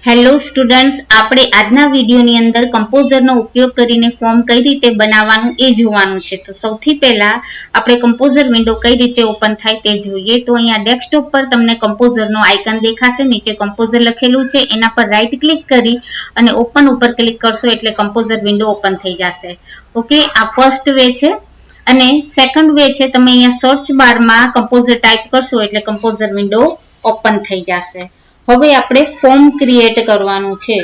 Hello students, આપણે આજના વિડીયોની અંદર કમ્પોઝરનો ઉપયોગ કરીને ફોર્મ કઈ રીતે બનાવવાનું એ જોવાનું છે. તો સૌથી પહેલા આપણે કમ્પોઝર વિન્ડો કઈ રીતે ઓપન થાય તે જોઈએ. તો અહીંયા ડેસ્કટોપ પર તમને કમ્પોઝરનો આઇકન દેખાશે, નીચે કમ્પોઝર લખેલું છે, એના પર રાઈટ ક્લિક કરી અને ઓપન ઉપર ક્લિક કરશો એટલે કમ્પોઝર વિન્ડો ઓપન થઈ જશે. ઓકે, આ ફર્સ્ટ વે છે. અને સેકન્ડ વે છે, તમે અહીંયા સર્ચ બારમાં કમ્પોઝર ટાઈપ કરશો એટલે કમ્પોઝર વિન્ડો ઓપન થઈ જશે. હવે આપણે ફોર્મ ક્રિએટ કરવાનું છે.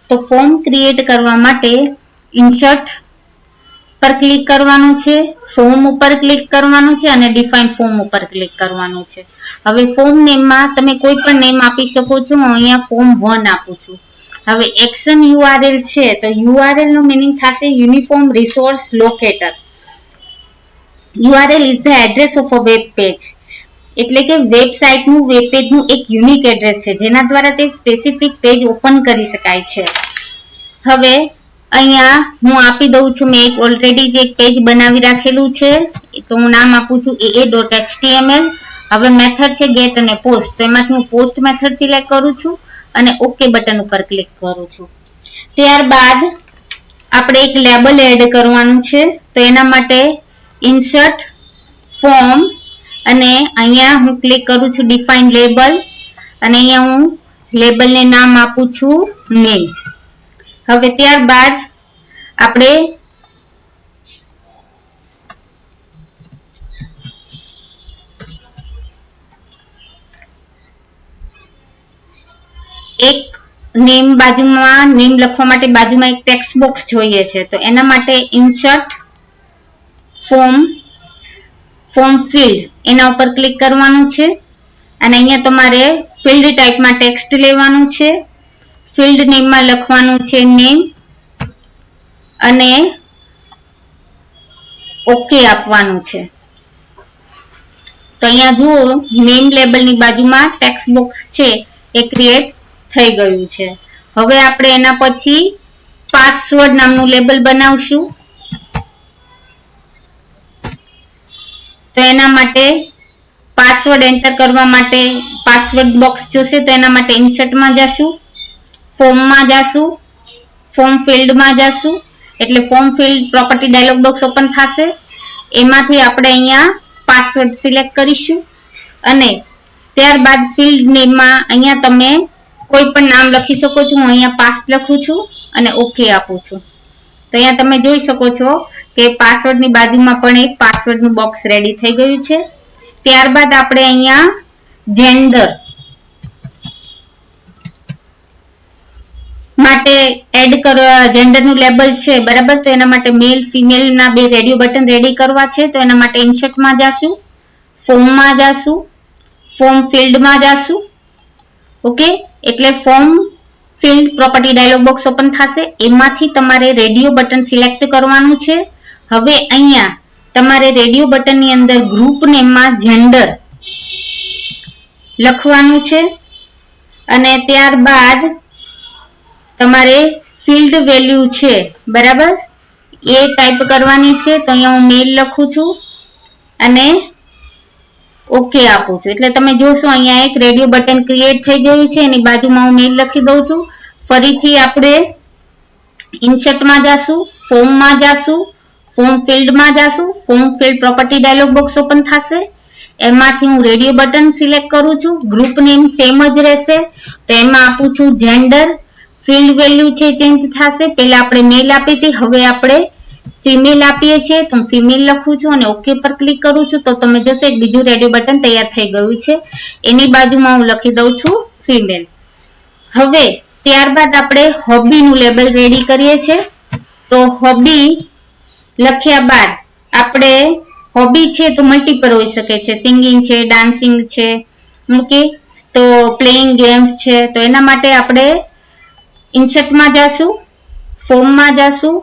તો ફોર્મ ક્રિએટ કરવા માટે ઇન્સર્ટ પર ક્લિક કરવાનું છે, ફોર્મ ઉપર ક્લિક કરવાનું છે અને ડિફાઇન ફોર્મ ઉપર ક્લિક કરવાનું છે. હવે ફોર્મ નેમમાં તમે કોઈ પણ નેમ આપી શકો છો. હું અહીંયા ફોર્મ 1 આપું છું. હવે એક્શન યુઆરએલ છે, તો યુઆરએલ નો મીનિંગ થશે uniform resource locator. URL is the address of a web page. એટલે કે વેબસાઇટનું વેબ પેજનું એક યુનિક એડ્રેસ છે જેના દ્વારા તે સ્પેસિફિક પેજ ઓપન કરી શકાય છે. હવે અહીંયા હું આપી દઉં છું, મેં એક ઓલરેડી જે એક પેજ બનાવી રાખેલું છે, તો હું નામ આપું છું aa.html. હવે મેથડ છે ગેટ અને પોસ્ટ, તો એમાંથી હું પોસ્ટ મેથડ સિલેક્ટ કરું છું અને ઓકે બટન ઉપર ક્લિક કરું છું. ત્યારબાદ આપણે એક લેબલ એડ કરવાનું છે. તો એના માટે ઇન્સર્ટ ફોર્મ અને અહીંયા હું ક્લિક કરું છું ડિફાઇન લેબલ અને અહીંયા હું લેબલને નામ આપું છું નેમ. હવે ત્યારબાદ આપણે એક નેમ બાજુમાં નેમ લખવા માટે બાજુમાં એક ટેક્સ્ટ બોક્સ જોઈએ છે. તો એના માટે ઇન્સર્ટ ફોર્મ ફિલ્ડ એના ઉપર ક્લિક કરવાનું છે અને અહીંયા તમારે ફિલ્ડ ટાઈપમાં ટેક્સ્ટ લેવાનું છે. ફિલ્ડ નેમમાં લખવાનું છે નેમ અને ઓકે આપવાનું છે. તો અહીંયા જુઓ નેમ લેબલની બાજુમાં ટેક્સ્ટ બોક્સ છે એ ક્રિએટ થઈ ગયું છે. હવે આપણે એના પછી પાસવર્ડ નામનું લેબલ બનાવશું. તો એના માટે પાસવર્ડ એન્ટર કરવા માટે પાસવર્ડ બોક્સ જોશે. તો એના માટે ઇન્સર્ટમાં જશું, ફોર્મમાં જશું, ફોર્મ ફિલ્ડમાં જશું એટલે form field property dialog box open થશે. એમાંથી આપણે અહીંયા પાસવર્ડ સિલેક્ટ કરીશું અને ત્યારબાદ ફિલ્ડ નેમમાં અહીંયા તમે કોઈ પણ નામ લખી શકો છો. હું અહીંયા પાસ લખું છું અને ઓકે આપું છું. તો અહીંયા તમે જોઈ શકો છો કે પાસવર્ડની બાજુમાં પણ એક પાસવર્ડનું બોક્સ રેડી થઈ ગયું છે. ત્યારબાદ આપણે અહીંયા જેન્ડર માટે એડ કરવા જેન્ડરનું લેબલ છે, બરાબર. તો એના માટે મેલ ફિમેલ ના બે રેડિયો બટન રેડી કરવા છે. તો એના માટે ઇન્સર્ટમાં જશું, ફોર્મમાં જશું, ફોર્મ ફિલ્ડમાં જશું. ઓકે, એટલે form field property dialog box open થશે. એમાંથી તમારે રેડિયો બટન સિલેક્ટ કરવાનું છે. હવે અહીંયા તમારે રેડિયો બટનની અંદર ગ્રુપ નેમમાં જેન્ડર લખવાનું છે અને ત્યારબાદ તમારે ફિલ્ડ વેલ્યુ છે, બરાબર, એ ટાઈપ કરવાની છે. તો અહીંયા હું મેલ લખું છું અને ઓકે આપું છું એટલે તમે જોશો અહીંયા એક રેડિયો બટન ક્રિએટ થઈ ગયું છે. એની બાજુમાં હું મેલ લખી દઉં છું. ફરીથી આપણે ઇન્સર્ટમાં જશું, ફોર્મમાં જશું, ફોર્મ ફિલ્ડમાં જશું, form field property dialog box open થશે. એમાંથી હું રેડિયો બટન સિલેક્ટ કરું છું. ગ્રુપ નેમ સેમ જ રહેશે. તો એમાં આપું છું જેન્ડર. ફિલ્ડ વેલ્યુ છે ચેન્જ થશે. પહેલા આપણે મેલ આપી હતી, હવે આપણે ફિમેલ આપીએ છીએ. તો હું ફિમેલ લખું છું અને ઓકે પર ક્લિક કરું છું. તો તમે જોશો એક બીજું રેડિયો બટન તૈયાર થઈ ગયું છે. એની બાજુમાં હું લખી દઉં છું ફિમેલ. હવે ત્યારબાદ આપણે હોબીનું લેબલ રેડી કરીએ છીએ. તો હોબી લખ્યા બાદ આપણે હોબી છે તો મલ્ટીપલ હોઈ શકે છે, સિંગિંગ છે, ડાન્સિંગ છે, ઓકે, તો પ્લેઇંગ ગેમ્સ છે. તો એના માટે આપણે ઇન્સર્ટમાં જશું, ફોર્મમાં જશું,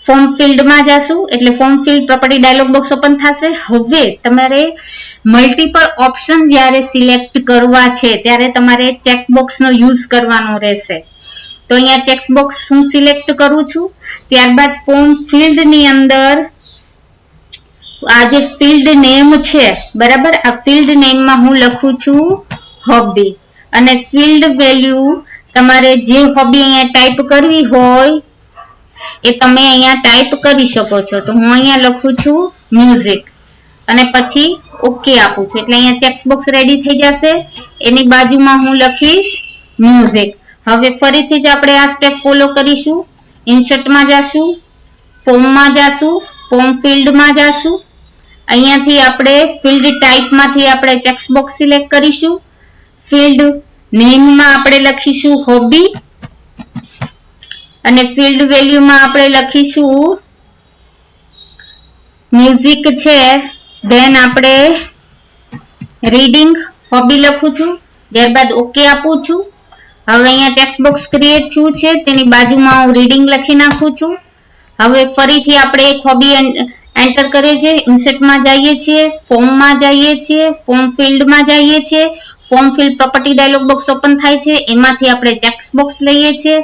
ફોર્મ ફિલ્ડમાં જશું એટલે form field property dialog box open થશે. હવે તમારે મલ્ટીપલ ઓપ્શન જ્યારે સિલેક્ટ કરવા છે ત્યારે તમારે ચેકબોક્સનો યુઝ કરવાનો રહેશે. તો અહીંયા ચેકબોક્સ હું સિલેક્ટ કરું છું. ત્યારબાદ ફોર્મ ફિલ્ડની અંદર આ જે ફિલ્ડ નેમ છે, બરાબર, આ ફિલ્ડ નેમમાં હું લખું છું હોબી અને ફિલ્ડ વેલ્યુ તમારે જે હોબી અહીંયા ટાઈપ કરવી હોય એ તમે અહીંયા ટાઈપ કરી શકો છો. તો હું અહીંયા લખું છું મ્યુઝિક અને પછી ઓકે આપું છું એટલે અહીંયા ટેક્સ્ટ બોક્સ રેડી થઈ જશે. એની બાજુમાં હું લખીશ મ્યુઝિક. હવે ફરીથી જ આપણે આ સ્ટેપ ફોલો કરીશું. ઇન્સર્ટમાં જાશું, ફોર્મમાં જાશું, ફોર્મ ફિલ્ડમાં જાશું. અહીંયાથી આપણે ફિલ્ડ ટાઈપમાંથી આપણે ટેક્સ્ટ બોક્સ સિલેક્ટ કરીશું. ફિલ્ડ નેમમાં આપણે લખીશું હોબી અને ફિલ્ડ વેલ્યુમાં આપણે લખીશું મ્યુઝિક છે. ધેન આપણે રીડિંગ હોબી લખું છું, ત્યારબાદ ઓકે આપું છું. હવે અહીંયા ટેક્સ્ટ બોક્સ ક્રિએટ થયું છે તેની બાજુમાં હું રીડિંગ લખી નાખું છું. હવે ફરીથી આપણે એક હોબી એન્ટર કરીએ છીએ. ઇન્સર્ટમાં જઈએ છીએ, ફોર્મમાં જઈએ છીએ, ફોર્મ ફિલ્ડમાં જઈએ છીએ. Form field property dialog box open થાય છે. એમાંથી આપણે ટેક્સ્ટ બોક્સ લઈએ છીએ.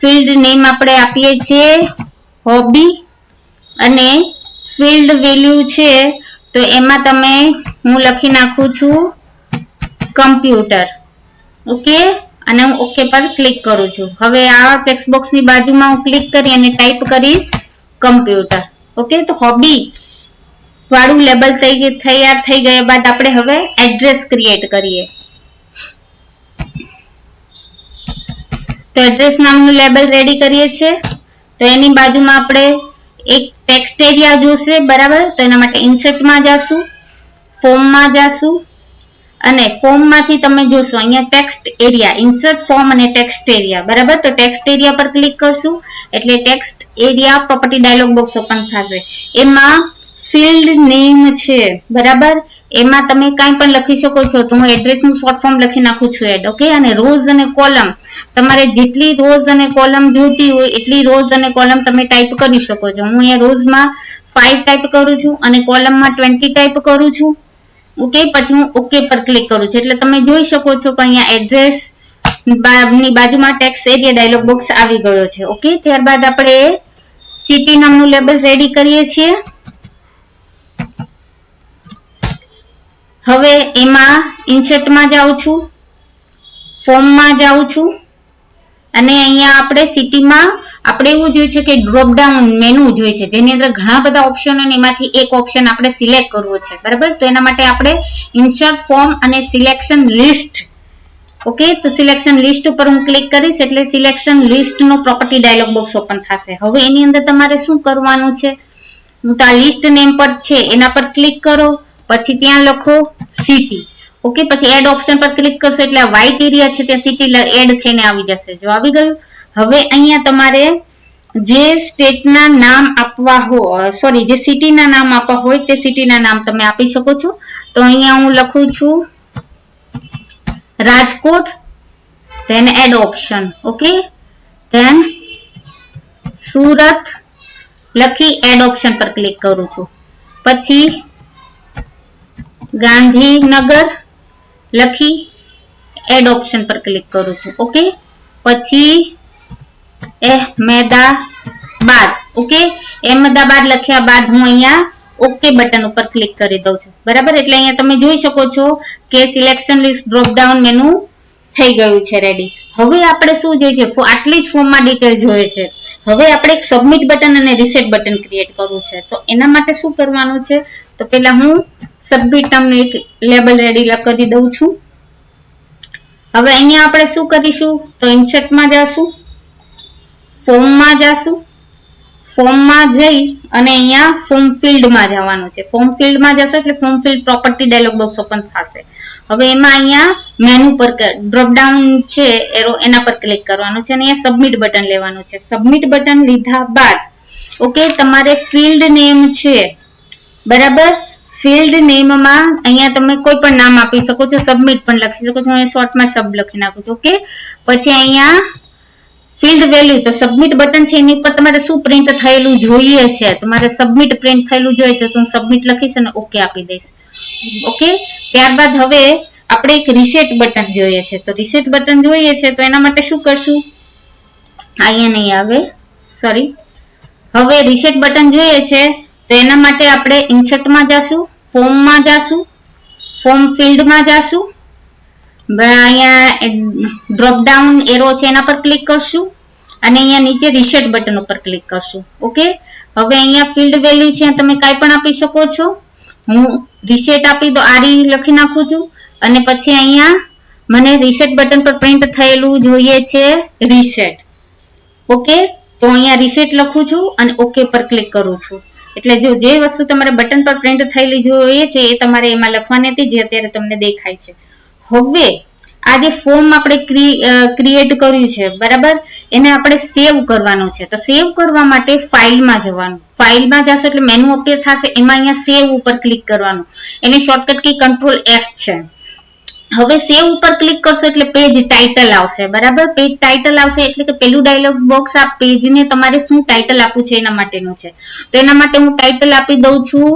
ફિલ્ડ નેમ આપણે આપીએ છીએ હોબી અને ફિલ્ડ વેલ્યુ છે તો એમાં તમે હું લખી નાખું છું કમ્પ્યુટર. ઓકે, અને હું ઓકે પર ક્લિક કરું છું. હવે આ ટેક્સ્ટ બોક્સની બાજુમાં હું ક્લિક કરી અને ટાઈપ કરીશ કમ્પ્યુટર. ઓકે, તો હોબી વાળું લેબલ તૈયાર થઈ ગયા બાદ આપણે હવે એડ્રેસ ક્રિએટ કરીએ. તો એડ્રેસ નામનું લેબલ રેડી કરીએ છીએ. તો એની બાજુમાં આપણે એક ટેક્સ્ટ એરિયા જોશે, બરાબર. તો એના માટે ઇન્સર્ટમાં જાશું, ફોર્મમાં જાશું અને ફોર્મમાંથી તમે જોશો અહીંયા ટેક્સ્ટ એરિયા, ઇન્સર્ટ ફોર્મ અને ટેક્સ્ટ એરિયા, બરાબર. તો ટેક્સ્ટ એરિયા પર ક્લિક કરશું એટલે text area property dialog box open થશે. એમાં ફિલ્ડ નેમ છે, બરાબર. એમાં તમે કાંઈ પણ લખી શકો છો. તો હું એડ્રેસનું શોર્ટ ફોર્મ લખી નાખું છું એડ. ઓકે, અને રોઝ અને કોલમ તમારે જેટલી રોઝ અને કોલમ જોઈતી હોય એટલી રોઝ અને કોલમ તમે ટાઈપ કરી શકો છો. હું અહીંયા રોઝમાં 5 ટાઈપ કરું છું અને કોલમમાં 20 ટાઈપ કરું છું. ઓકે, પછી હું ઓકે પર ક્લિક કરું છું એટલે તમે જોઈ શકો છો કે અહીંયા એડ્રેસ ની બાજુમાં ટેક્સ્ટ એરિયા ડાયલોગ બોક્સ આવી ગયો છે. ઓકે, ત્યારબાદ આપણે સિટી નામનું લેબલ રેડી કરીએ છીએ. હવે એમાં ઇન્સર્ટમાં જાઉં છું, ફોર્મમાં જાઉં છું અને અહીંયા આપણે સિટીમાં આપણે એવું જોઈએ છે કે ડ્રોપ ડાઉન મેનુ જોઈએ છે જેની અંદર ઘણા બધા ઓપ્શન અને એમાંથી એક ઓપ્શન આપણે સિલેક્ટ કરવો છે, બરાબર. તો એના માટે આપણે ઇન્સર્ટ ફોર્મ અને સિલેક્શન લિસ્ટ. ઓકે, તો સિલેક્શન લિસ્ટ ઉપર હું ક્લિક કરીશ એટલે સિલેક્શન લિસ્ટ નો પ્રોપર્ટી ડાયલોગ બોક્સ ઓપન થશે. હવે એની અંદર તમારે શું કરવાનું છે, તો આ લિસ્ટ નેમ પર છે એના પર ક્લિક કરો, પછી ત્યાં લખો સિટી. ઓકે, પછી એડ ઓપ્શન પર ક્લિક કરશો એટલે આ વ્હાઇટ એરિયા છે ત્યાં સિટી એડ થઈને આવી જશે. જો આવી ગયું. હવે અહીંયા તમારે જે સ્ટેટના નામ આપવા હોય, સોરી, જે સિટીના નામ આપવા હોય તે સિટીના નામ તમે આપી શકો છો. તો અહીંયા હું લખું છું Rajkot, then add option. Okay, then Surat લખી એડ ઓપ્શન પર ક્લિક કરું છું. પછી ગાંધીનગર લખી એડ ઓપ્શન પર ક્લિક કરું છું. ઓકે, પછી અહેમદાબાદ. ઓકે, અહેમદાબાદ લખ્યા બાદ હું અહીંયા ઓકે બટન ઉપર ક્લિક કરી દઉં છું, બરાબર. એટલે અહીંયા તમે જોઈ શકો છો કે selection list drop down menu થઈ ગયું છે રેડી. હવે આપણે શું જોઈએ છે, આટલી જ ફોર્મમાં ડિટેલ જોઈએ છે. હવે આપણે એક સબમિટ બટન અને રીસેટ બટન ક્રિએટ કરવું છે. તો એના માટે શું કરવાનું છે, તો પહેલા હું સબમિટ નામનું એક લેબલ રેડી કરી દઉં છું. હવે અહીંયા આપણે શું કરીશું, તો ઇન્સર્ટમાં જશું, ફોર્મમાં જશું, ફોર્મમાં જઈ અને અહીંયા ફોર્મ ફિલ્ડમાં જવાનું છે. ફોર્મ ફિલ્ડમાં જશો એટલે form field property dialog box open થશે. હવે એમાં અહીંયા મેનુ પર ડ્રોપ ડાઉન છે એરો, એના પર ક્લિક કરવાનું છે અને અહીંયા સબમિટ બટન લેવાનું છે. સબમિટ બટન લીધા બાદ ઓકે, તમારે ફિલ્ડ નેમ છે, બરાબર. ફિલ્ડ નેમમાં અહીંયા તમે કોઈ પણ નામ આપી શકો છો, સબમિટ પણ લખી શકો છો. હું શોર્ટમાં સબ લખી નાખું છું. ઓકે, પછી અહીંયા ફિલ્ડ વેલ્યુ, તો સબમિટ બટન છે એની ઉપર તમારે શું પ્રિન્ટ થયેલું જોઈએ છે, તમારે સબમિટ પ્રિન્ટ થયેલું જોઈએ તો હું સબમિટ લખીશ અને ઓકે આપી દઈશ. ઓકે, ત્યારબાદ હવે આપણે એક રીસેટ બટન જોઈએ છે. તો રીસેટ બટન જોઈએ છે તો એના માટે શું કરશું, અહીંયા નહીં આવે, સોરી. હવે રીસેટ બટન જોઈએ છે તો એના માટે આપણે ઇન્સર્ટમાં જશું, ફોર્મમાં જશું, ફોર્મ ફિલ્ડમાં જશું અહીંયા ડ્રોપ ડાઉન એરો છે એના પર ક્લિક કરશું અને અહીંયા નીચે રીસેટ બટન ઉપર ક્લિક કરશું. ઓકે, હવે અહીંયા ફિલ્ડ વેલ્યુ છે તમે કાંઈ પણ આપી શકો છો. હું રીસેટ આપી દો, આરી લખી નાખું છું અને પછી અહીંયા મને રીસેટ બટન પર પ્રિન્ટ થયેલું જોઈએ છે રીસેટ. ઓકે, તો અહીંયા રીસેટ લખું છું અને ઓકે પર ક્લિક કરું છું. એટલે જો જે વસ્તુ તમારે બટન પર પ્રિન્ટ થયેલી જોઈએ છે એ તમારે એમાં લખવાની હતી જે અત્યારે તમને દેખાય છે. હવે આ જે ફોર્મ આપણે ક્રિએટ કર્યું છે બરાબર, એને આપણે સેવ કરવાનું છે. તો સેવ કરવા માટે ફાઇલમાં જવાનું. ફાઇલમાં જશો એટલે મેનુ અપીયર થશે, એમાં અહીંયા સેવ ઉપર ક્લિક કરવાનું. એની શોર્ટકટ કી કંટ્રોલ F છે. હવે સેવ ઉપર ક્લિક કરશો એટલે પેજ ટાઇટલ આવશે બરાબર. પેજ ટાઇટલ આવશે એટલે કે પેલું ડાયલોગ બોક્સ આ પેજને તમારે શું ટાઇટલ આપવું છે એના માટેનું છે. તો એના માટે હું ટાઇટલ આપી દઉં છું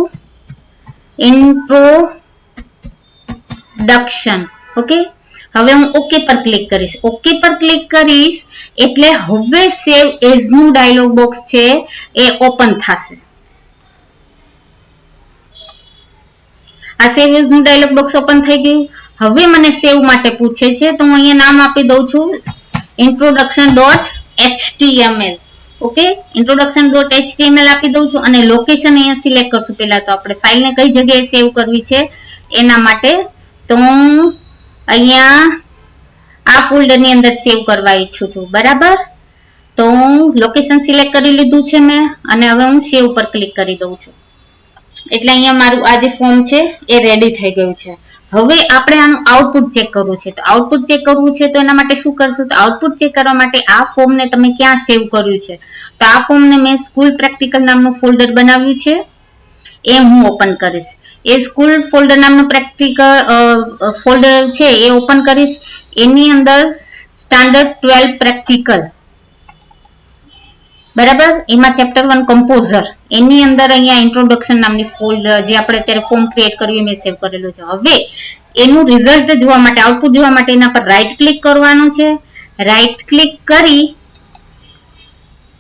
ઇન્ટ્રોડક્શન. ઓકે, હવે હું ઓકે પર ક્લિક કરીશ. ઓકે પર ક્લિક કરીશ એટલે હવે સેવ એઝ નું ડાયલોગ બોક્સ છે એ ઓપન થશે. આ સેવ એઝ નું ડાયલોગ બોક્સ ઓપન થઈ ગયું. હવે મને સેવ માટે પૂછે છે તો હું અહીંયા નામ આપી દઉં છું introduction.html. ઓકે, introduction.html આપી દઉં છું અને લોકેશન અહીંયા સિલેક્ટ કરશું. પહેલા તો આપણે ફાઇલને કઈ જગ્યાએ સેવ કરવી છે એના માટે તો હું અહીંયા આ ફોલ્ડરની અંદર સેવ કરવા ઈચ્છું છું બરાબર. તો હું લોકેશન સિલેક્ટ કરી લીધું છે મેં અને હવે હું સેવ પર ક્લિક કરી દઉં છું. એટલે અહીંયા મારું આ જે ફોર્મ છે એ રેડી થઈ ગયું છે. હવે આપણે આનું આઉટપુટ ચેક કરવું છે. તો આઉટપુટ ચેક કરવું છે તો એના માટે શું કરશું? તો આઉટપુટ ચેક કરવા માટે આ ફોર્મને તમે ક્યાં સેવ કર્યું છે? તો આ ફોર્મને મેં સ્કૂલ પ્રેક્ટિકલ નામનું ફોલ્ડર બનાવ્યું છે એ હું ઓપન કરીશ. એ સ્કૂલ ફોલ્ડર નામનું પ્રેક્ટિકલ ફોલ્ડર છે એ ઓપન કરીશ. એની અંદર સ્ટાન્ડર્ડ 12 પ્રેક્ટિકલ બરાબર, એમાં ચેપ્ટર 1 કમ્પોઝર એની અંદર અહીંયા ઇન્ટ્રોડક્શન નામની ફોલ્ડર જે આપણે અત્યારે ફોર્મ ક્રિએટ કર્યું મેં સેવ કરેલું છે. હવે એનું રિઝલ્ટ જોવા માટે, આઉટપુટ જોવા માટે એના પર રાઈટ ક્લિક કરવાનું છે. રાઈટ ક્લિક કરી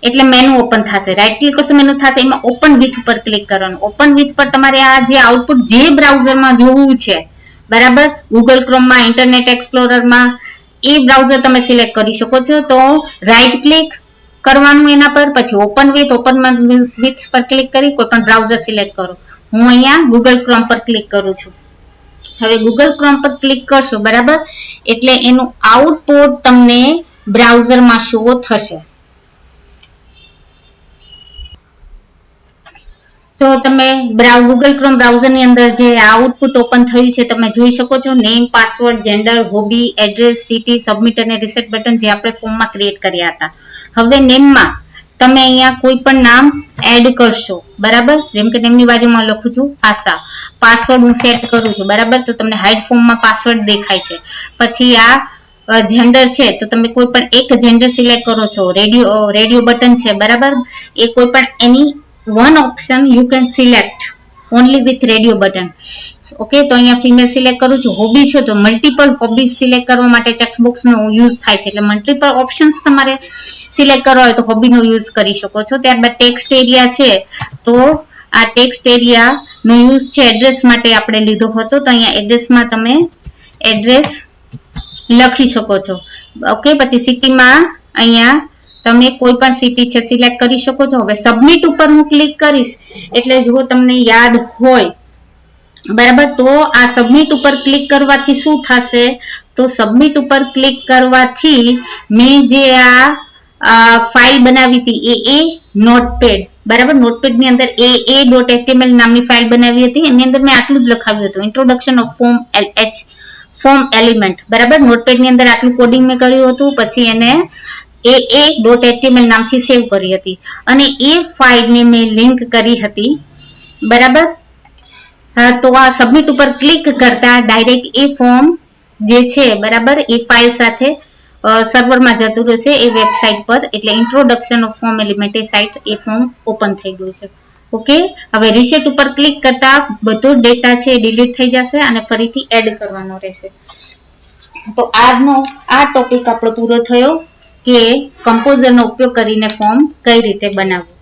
એટલે મેનુ ઓપન થશે. રાઈટ ક્લિક કરશો મેનુ થશે, એમાં ઓપન વિથ પર ક્લિક કરવાનું. ઓપન વિથ પર તમારે આ જે આઉટપુટ જે બ્રાઉઝરમાં જોવું છે બરાબર, ગૂગલ ક્રોમમાં, ઇન્ટરનેટ એક્સપ્લોરરમાં, એ બ્રાઉઝર તમે સિલેક્ટ કરી શકો છો. તો રાઈટ ક્લિક કરવાનું એના પર, પછી ઓપન વિથ પર ક્લિક કરી કોઈ પણ બ્રાઉઝર સિલેક્ટ કરો. હું અહીંયા ગૂગલ ક્રોમ પર ક્લિક કરું છું. હવે ગૂગલ ક્રોમ પર ક્લિક કરશો બરાબર એટલે એનું આઉટપુટ તમને બ્રાઉઝરમાં શો થશે. તો તમે ગૂગલ ક્રોમ બ્રાઉઝરની અંદર જે આઉટપુટ ઓપન થયું છે તમે જોઈ શકો છો. Name, password, gender, hobby, address, city, submit અને રિસેટ બટન જે આપણે ફોર્મમાં ક્રિએટ કર્યા હતા. હવે નેમમાં તમે અહીંયા કોઈ પણ નામ એડ કરશો બરાબર. જેમ કે નેમની બાજુમાં લખું છું આશા. પાસવર્ડ હું સેટ કરું છું બરાબર. તો તમને હાઇડ ફોર્મમાં પાસવર્ડ દેખાય છે. પછી આ જેન્ડર છે તો તમે કોઈ પણ એક જેન્ડર સિલેક્ટ કરો છો. રેડિયો બટન છે બરાબર, એ કોઈ પણ એની one option you can select only with radio button. Okay, તો અહીંયા ફિમેલ સિલેક્ટ કરું છું. હોબી છે તો મલ્ટિપલ હોબી સિલેક્ટ કરવા માટે ચેકબોક્સ નો યુઝ થાય છે. એટલે મલ્ટિપલ ઓપ્શન્સ તમારે સિલેક્ટ કરવા હોય તો હોબી નો યુઝ કરી શકો છો. ત્યારબાદ ટેક્સ્ટ એરિયા છે તો આ ટેક્સ્ટ એરિયા નો યુઝ છે એડ્રેસ માટે આપણે લીધો હતો. તો અહીંયા એડ્રેસમાં તમે એડ્રેસ લખી શકો છો. ઓકે, પછી સિટીમાં અહીંયા તમે કોઈ પણ સિટી છે સિલેક્ટ કરી શકો છો. હવે સબમિટ ઉપર હું ક્લિક કરીશ એટલે જો તમને યાદ હોય બરાબર તો આ સબમિટ ઉપર ક્લિક કરવાથી શું થશે? તો સબમિટ ઉપર ક્લિક કરવાથી મેં જે આ ફાઇલ બનાવી હતી એ નોટપેડ બરાબર, નોટપેડ ની અંદર AA.html નામની ફાઇલ બનાવી હતી. એની અંદર મેં આટલું જ લખાવ્યું હતું, ઇન્ટ્રોડક્શન ઓફ ફોર્મ એલિમેન્ટ બરાબર. નોટપેડ ની અંદર આટલું કોડિંગ મેં કર્યું હતું. પછી એને AA.html નામથી સેવ કરી હતી અને એ ફાઇલને મેં લિંક કરી હતી બરાબર. તો આ સબમિટ ઉપર ક્લિક કરતા ડાયરેક્ટ એ ફોર્મ જે છે બરાબર એ ફાઇલ સાથે સર્વરમાં જતું રહેશે એ વેબસાઇટ પર. એટલે introduction of form element A site A form open થઈ ગયું છે. ઓકે, હવે રીસેટ ઉપર ક્લિક કરતા બધો ડેટા છે ડિલીટ થઈ જશે અને ફરીથી એડ કરવાનો રહેશે. તો આજનો આ ટોપિક આપણો પૂરો થયો કે કમ્પોઝરનો ઉપયોગ કરીને ફોર્મ કઈ રીતે બનાવવું.